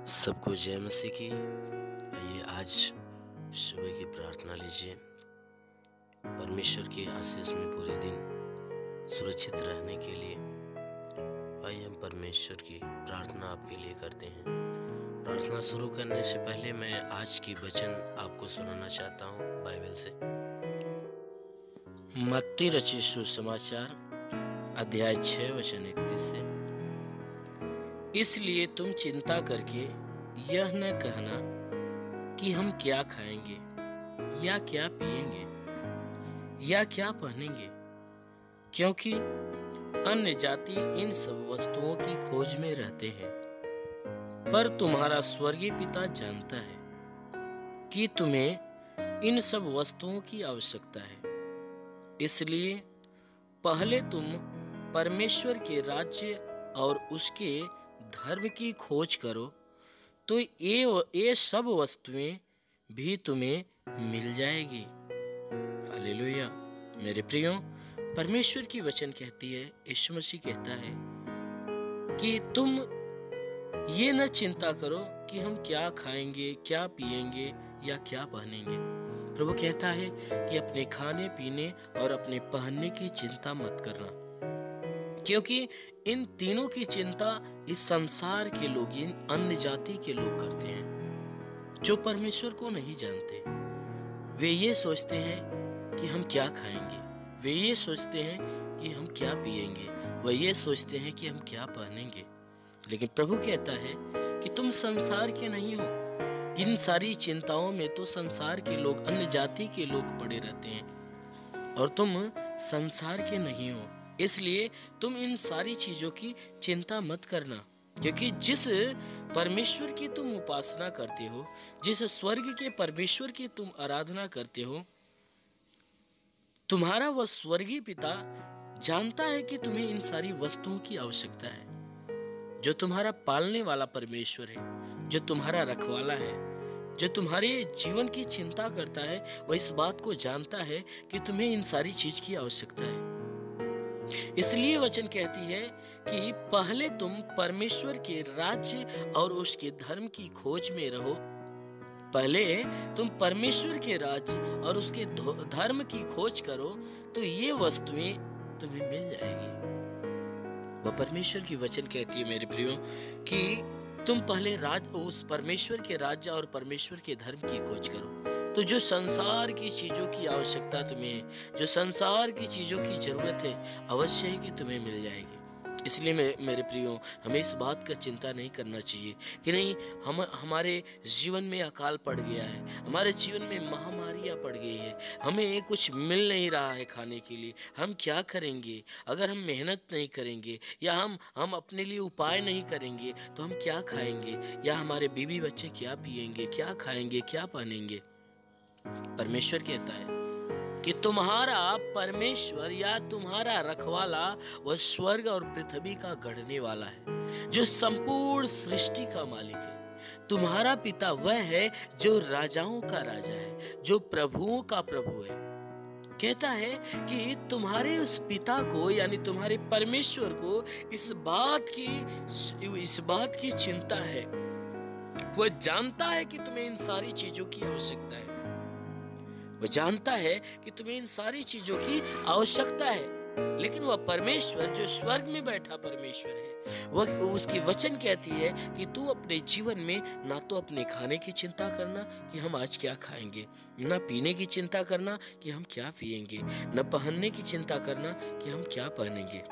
सबको जय मसीह की। आइए आज सुबह की प्रार्थना लीजिए। परमेश्वर के आशीष में पूरे दिन सुरक्षित रहने के लिए आइए हम परमेश्वर की प्रार्थना आपके लिए करते हैं। प्रार्थना शुरू करने से पहले मैं आज की वचन आपको सुनाना चाहता हूँ बाइबल से। मत्ती रचित सुसमाचार अध्याय 6 वचन 31 से। इसलिए तुम चिंता करके यह न कहना कि हम क्या खाएंगे या क्या पिएंगे या क्या पहनेंगे, क्योंकि अन्य जाति इन सब वस्तुओं की खोज में रहते हैं। पर तुम्हारा स्वर्गीय पिता जानता है कि तुम्हें इन सब वस्तुओं की आवश्यकता है। इसलिए पहले तुम परमेश्वर के राज्य और उसके धर्म की खोज करो, तो ये सब वस्तुएं भी तुम्हें मिल जाएगी। हालेलुया। मेरे प्रियो, परमेश्वर की वचन कहती है, यीशु मसीह कहता है कि तुम ये न चिंता करो कि हम क्या खाएंगे, क्या पिएंगे या क्या पहनेंगे। प्रभु कहता है कि अपने खाने पीने और अपने पहनने की चिंता मत करना, क्योंकि इन तीनों की चिंता इस संसार के लोग, इन अन्य जाति के लोग करते हैं जो परमेश्वर को नहीं जानते। वे ये सोचते हैं कि हम क्या खाएंगे, वे ये सोचते हैं कि हम क्या पिएंगे, वे ये सोचते हैं कि हम क्या पहनेंगे। लेकिन प्रभु कहता है कि तुम संसार के नहीं हो। इन सारी चिंताओं में तो संसार के लोग, अन्य जाति के लोग पड़े रहते हैं और तुम संसार के नहीं हो। इसलिए तुम इन सारी चीजों की चिंता मत करना, क्योंकि जिस परमेश्वर की तुम उपासना करते हो, जिस स्वर्ग के परमेश्वर की तुम आराधना करते हो, तुम्हारा वह स्वर्गीय पिता जानता है कि तुम्हें इन सारी वस्तुओं की आवश्यकता है। जो तुम्हारा पालने वाला परमेश्वर है, जो तुम्हारा रखवाला है, जो तुम्हारे जीवन की चिंता करता है, वह इस बात को जानता है कि तुम्हें इन सारी चीज की आवश्यकता है। इसलिए वचन कहती है कि पहले तुम परमेश्वर के राज्य और उसके धर्म की खोज में रहो। पहले तुम परमेश्वर के राज्य और उसके धर्म की खोज करो, तो ये वस्तुएं तुम्हें मिल जाएगी। वह परमेश्वर की वचन कहती है, मेरे प्रियो, कि तुम पहले उस परमेश्वर के राज्य और परमेश्वर के धर्म की खोज करो, तो जो संसार की चीजों की आवश्यकता तुम्हें, जो संसार की चीजों की जरूरत है, अवश्य है कि तुम्हें मिल जाएगी। इसलिए मेरे प्रियो, हमें इस बात का चिंता नहीं करना चाहिए कि नहीं हमारे जीवन में अकाल पड़ गया है, हमारे जीवन में महामारियां पड़ गई है, हमें कुछ मिल नहीं रहा है खाने के लिए, हम क्या करेंगे? अगर हम मेहनत नहीं करेंगे या हम अपने लिए उपाय नहीं करेंगे तो हम क्या खाएंगे, या हमारे बीवी बच्चे क्या पिएंगे, क्या खाएंगे, क्या पहनेंगे? परमेश्वर कहता है कि तुम्हारा परमेश्वर या तुम्हारा रखवाला वह स्वर्ग और पृथ्वी का गढ़ने वाला है, जो संपूर्ण सृष्टि का मालिक है। तुम्हारा पिता वह है जो राजाओं का राजा है, जो प्रभुओं का प्रभु है। कहता है कि तुम्हारे उस पिता को, यानी तुम्हारे परमेश्वर को इस बात की चिंता है। वह जानता है कि तुम्हें इन सारी चीजों की आवश्यकता है। वह जानता है कि तुम्हें इन सारी चीजों की आवश्यकता है, लेकिन वह परमेश्वर जो स्वर्ग में बैठा परमेश्वर है, वह उसकी वचन कहती है कि तू अपने जीवन में ना तो अपने खाने की चिंता करना कि हम आज क्या खाएंगे, ना पीने की चिंता करना कि हम क्या पिएंगे, न पहनने की चिंता करना कि हम क्या पहनेंगे।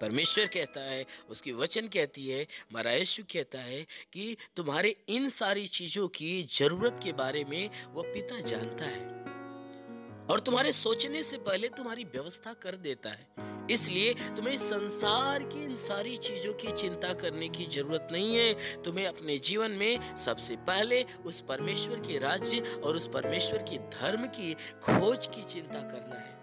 परमेश्वर कहता है, उसकी वचन कहती है, हमारा यीशु कहता है कि तुम्हारे इन सारी चीजों की जरूरत के बारे में वह पिता जानता है और तुम्हारे सोचने से पहले तुम्हारी व्यवस्था कर देता है। इसलिए तुम्हें संसार की इन सारी चीजों की चिंता करने की जरूरत नहीं है। तुम्हें अपने जीवन में सबसे पहले उस परमेश्वर के राज्य और उस परमेश्वर के धर्म की खोज की चिंता करना है।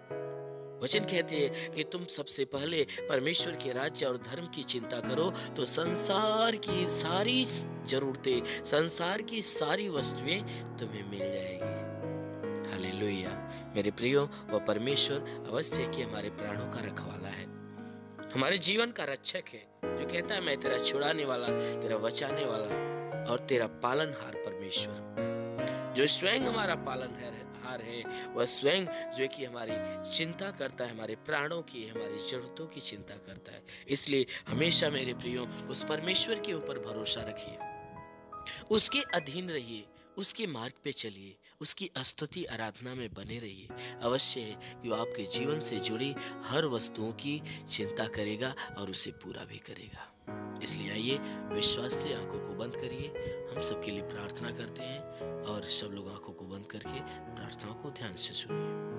वचन कहते हैं कि तुम सबसे पहले परमेश्वर के राज्य और धर्म की चिंता करो, तो संसार की सारी जरूरतें, संसार की सारी वस्तुएं तुम्हें मिल जाएगी। हालेलुया। मेरे प्रियो, वह परमेश्वर अवश्य कि हमारे प्राणों का रखवाला है। हमारे जीवन का रक्षक है, जो कहता है मैं तेरा छुड़ाने वाला, तेरा बचाने वाला और तेरा पालनहार परमेश्वर, जो स्वयं हमारा पालनहार है। वह स्वयं जो है कि हमारी चिंता करता है, हमारे प्राणों की, हमारी जरूरतों की चिंता करता है। इसलिए हमेशा मेरे प्रियो उस परमेश्वर के ऊपर भरोसा रखिए, उसके अधीन रहिए, उसके मार्ग पे चलिए, उसकी स्तुति आराधना में बने रहिए। अवश्य है कि वो आपके जीवन से जुड़ी हर वस्तुओं की चिंता करेगा और उसे पूरा भी करेगा। इसलिए आइए विश्वास से आंखों को बंद करिए, हम सबके लिए प्रार्थना करते हैं और सब लोग आंखों को बंद करके प्रार्थनाओं को ध्यान से सुनिए।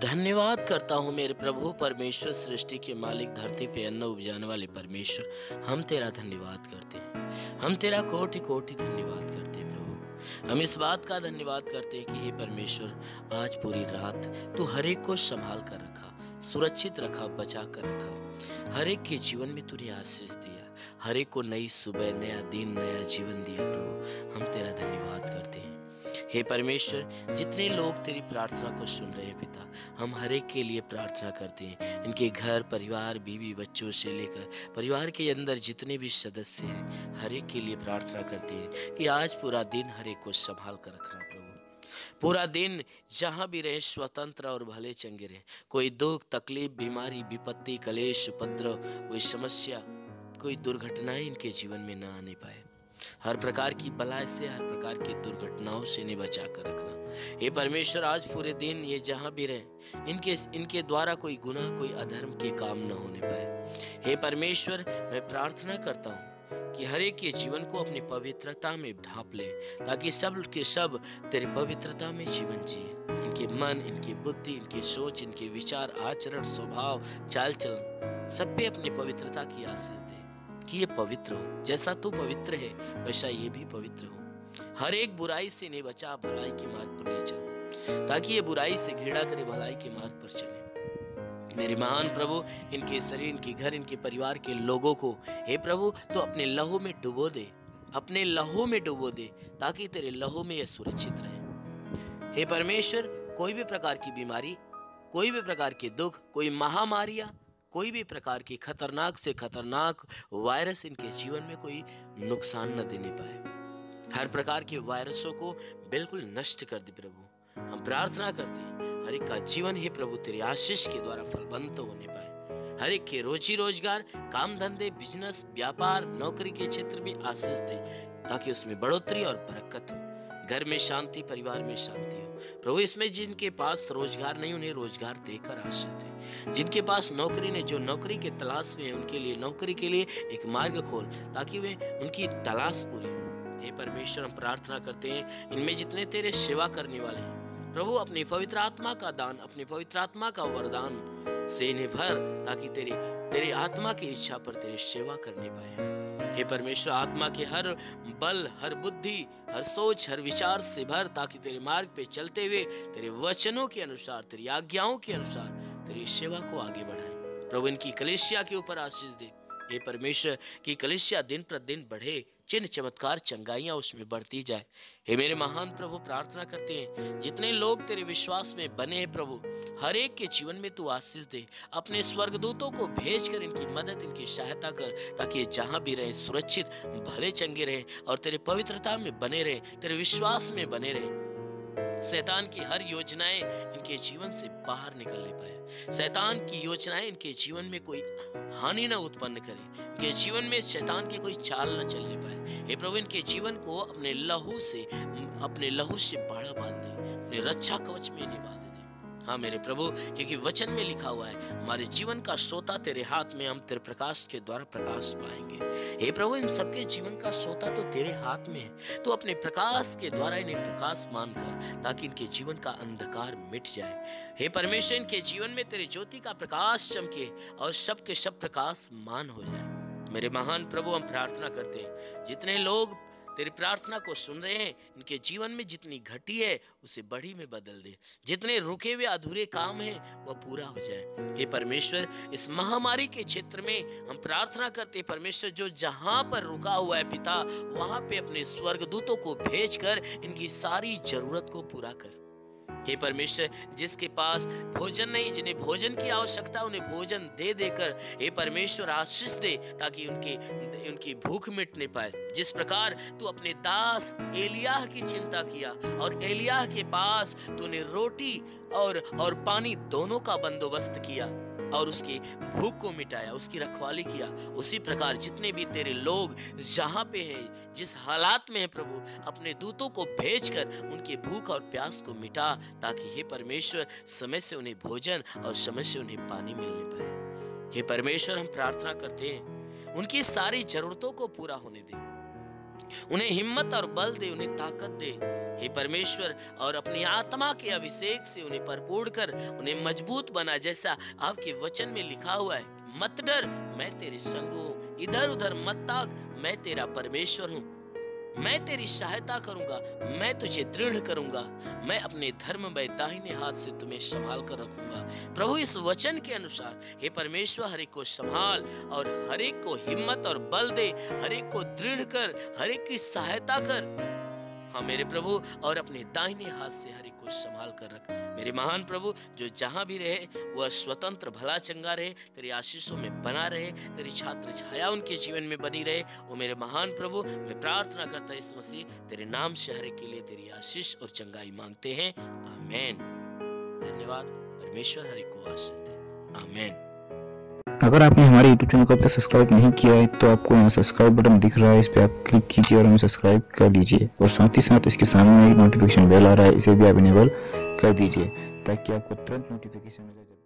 धन्यवाद करता हूँ मेरे प्रभु परमेश्वर, सृष्टि के मालिक, धरती पे अन्न उपजाने वाले परमेश्वर। हम तेरा धन्यवाद करते हैं, हम तेरा कोटि कोटि धन्यवाद करते हैं प्रभु। हम इस बात का धन्यवाद करते हैं कि हे परमेश्वर, आज पूरी रात तू हर एक को संभाल कर रखा, सुरक्षित रखा, बचा कर रखा। हर एक के जीवन में तूने आशीष दिया, हर एक को नई सुबह, नया दिन, नया जीवन दिया प्रभु। हम तेरा धन्यवाद करते हैं। हे परमेश्वर, जितने लोग तेरी प्रार्थना को सुन रहे हैं पिता, हम हर एक के लिए प्रार्थना करते हैं। इनके घर परिवार, बीवी बच्चों से लेकर परिवार के अंदर जितने भी सदस्य हैं, हर एक के लिए प्रार्थना करते हैं कि आज पूरा दिन हर एक को संभाल कर रखना प्रभु। पूरा दिन जहाँ भी रहे स्वतंत्र और भले चंगे रहे। कोई दुख तकलीफ, बीमारी, विपत्ति, कलेश, उपद्रव, कोई समस्या, कोई दुर्घटनाएं इनके जीवन में ना आने पाए। हर प्रकार की बला से, हर प्रकार की दुर्घटनाओं से इन्हें बचा कर रखना। हे परमेश्वर, आज पूरे दिन ये जहाँ भी रहे, इनके द्वारा कोई गुनाह, कोई अधर्म के काम न होने पाए। हे परमेश्वर, मैं प्रार्थना करता हूँ कि हर एक के जीवन को अपनी पवित्रता में ढांप ले, ताकि सब के सब तेरे पवित्रता में जीवन जिए। इनके मन, इनकी बुद्धि, इनकी सोच, इनके विचार, आचरण, स्वभाव, चाल चलन, सब पे अपनी पवित्रता की आशीष दे कि ये पवित्र हो। जैसा तू पवित्र है वैसा ये भी पवित्र हो। हर एक बुराई से इन्हें बचा, भलाई के मार्ग पर ले चल, ताकि ये बुराई से घृणा करे, भलाई के मार्ग पर चले। मेरे महान प्रभु, इनके शरीर, इनके घर, इनके परिवार के लोगों को हे प्रभु तो अपने लहू में डुबो दे, अपने लहू में डुबो दे, ताकि तेरे लहू में यह सुरक्षित रहे। हे परमेश्वर, कोई भी प्रकार की बीमारी, कोई भी प्रकार के दुख, कोई महामारियां, कोई भी प्रकार की खतरनाक से खतरनाक वायरस इनके जीवन में कोई नुकसान न देने पाए। हर प्रकार के वायरसों को बिल्कुल नष्ट कर दे प्रभु। हम प्रार्थना करते हैं हर एक का जीवन ही प्रभु तेरे आशीष के द्वारा फलवंत होने पाए। हर एक के रोजी रोजगार, काम धंधे, बिजनेस, व्यापार, नौकरी के क्षेत्र में आशीष दे, ताकि उसमें बढ़ोतरी और बरकत हो। घर में शांति, परिवार में शांति हो प्रभु। इसमें जिनके पास रोजगार नहीं, उन्हें रोजगार देकर आशीष दे। जिनके पास नौकरी नहीं, जो नौकरी के तलाश में है, उनके लिए नौकरी के लिए एक मार्ग खोल, ताकि वे उनकी तलाश पूरी हो। हे परमेश्वर, हम प्रार्थना करते हैं इनमें जितने तेरे सेवा करने वाले हैं प्रभु, अपनी पवित्र आत्मा का दान, अपनी पवित्र आत्मा का वरदान से इन्हें भर, ताकि तेरे आत्मा की इच्छा पर तेरी सेवा करने पाए। हे परमेश्वर, आत्मा के हर बल, हर बुद्धि, हर सोच, हर विचार से भर, ताकि तेरे मार्ग पे चलते हुए तेरे वचनों के अनुसार, तेरी आज्ञाओं के अनुसार तेरी सेवा को आगे बढ़ाए। प्रभु, इनकी कलीसिया के ऊपर आशीष दे। हे परमेश्वर, की कलीसिया दिन प्रतिदिन बढ़े, चिन्ह चमत्कार चंगाइयां उसमें बढ़ती जाए। हे मेरे महान प्रभु, प्रार्थना करते हैं जितने लोग तेरे विश्वास में बने हैं प्रभु, हर एक के जीवन में तू आशीष दे। अपने स्वर्गदूतों को भेजकर इनकी मदद, इनकी सहायता कर, ताकि ये जहां भी रहे सुरक्षित, भले चंगे रहे और तेरे पवित्रता में बने रहे, तेरे विश्वास में बने रहे। शैतान की हर योजनाएं इनके जीवन से बाहर निकलने पाए। शैतान की योजनाएं इनके जीवन में कोई हानि न उत्पन्न करे, इनके जीवन में शैतान की कोई चाल न चलने पाए। हे प्रभु, इनके जीवन को अपने लहू से बाड़ा बांध दे, अपने रक्षा कवच में इन्हें बांध दे। हाँ मेरे प्रभु, क्योंकि वचन में लिखा हुआ है, हमारे जीवन का सोता तेरे हाथ में, हम तेरे प्रकाश के द्वारा प्रकाश पाएंगे। हे प्रभु, इन सबके जीवन का सोता तो तेरे हाथ में है। तो अपने प्रकाश के द्वारा इन्हें प्रकाश मान कर, ताकि इनके जीवन का अंधकार मिट जाए। हे परमेश्वर, इनके जीवन में तेरे ज्योति का प्रकाश चमके और सब के सब प्रकाश मान हो जाए। मेरे महान प्रभु, हम प्रार्थना करते हैं जितने लोग तेरी प्रार्थना को सुन रहे हैं, इनके जीवन में जितनी घटी है उसे बढ़ी में बदल दे। जितने रुके हुए अधूरे काम हैं वह पूरा हो जाए। हे परमेश्वर, इस महामारी के क्षेत्र में हम प्रार्थना करते हैं परमेश्वर, जो जहां पर रुका हुआ है पिता, वहां पे अपने स्वर्गदूतों को भेजकर इनकी सारी जरूरत को पूरा कर। हे परमेश्वर, जिसके पास भोजन नहीं, जिन्हें भोजन की आवश्यकता, उन्हें भोजन दे देकर हे परमेश्वर आशीष दे, ताकि उनकी भूख मिटने पाए। जिस प्रकार तू अपने दास एलियाह की चिंता किया और एलियाह के पास तूने रोटी और पानी दोनों का बंदोबस्त किया और उसकी भूख को मिटाया, उसकी रखवाली किया, उसी प्रकार जितने भी तेरे लोग जहाँ पे हैं, जिस हालात में है प्रभु, अपने दूतों को भेजकर उनकी भूख और प्यास को मिटा, ताकि हे परमेश्वर समय से उन्हें भोजन और समय से उन्हें पानी मिलने पाए। हे परमेश्वर, हम प्रार्थना करते हैं उनकी सारी जरूरतों को पूरा होने दे, उन्हें हिम्मत और बल दे, उन्हें ताकत दे हे परमेश्वर, और अपनी आत्मा के अभिषेक से उन्हें भरपूर कर, उन्हें मजबूत बना, जैसा आपके वचन में लिखा हुआ है, मत डर, मैं तेरे संग हूँ, इधर उधर मत ताक, मैं तेरा परमेश्वर हूँ, मैं तेरी सहायता करूंगा, मैं तुझे दृढ़ करूंगा, मैं अपने धर्ममय दाहिने हाथ से तुम्हें संभाल कर रखूंगा। प्रभु, इस वचन के अनुसार हे परमेश्वर, हर एक को संभाल और हर एक को हिम्मत और बल दे, हर एक को दृढ़ कर, हर एक की सहायता कर, हाँ मेरे प्रभु, और अपने दाहिने हाथ से हर एक को संभाल कर रख। मेरे महान प्रभु, जो जहां भी रहे वह स्वतंत्र भला चंगा रहे, तेरी आशीषों में बना रहे, तेरी छात्र छाया उनके जीवन में बनी रहे। वो मेरे महान प्रभु, मैं प्रार्थना करता इस मसीह तेरे नाम से हर एक के लिए तेरी आशीष और चंगाई मांगते हैं, आमेन। धन्यवाद। परमेश्वर हर एक को आशीष दे, आमेन। अगर आपने हमारे YouTube चैनल को अब तक सब्सक्राइब नहीं किया है तो आपको यहाँ सब्सक्राइब बटन दिख रहा है, इस पर आप क्लिक कीजिए और हमें सब्सक्राइब कर लीजिए, और साथ ही साथ इसके सामने एक नोटिफिकेशन बेल आ रहा है, इसे भी आप इनेबल कर दीजिए ताकि आपको तुरंत नोटिफिकेशन मिले।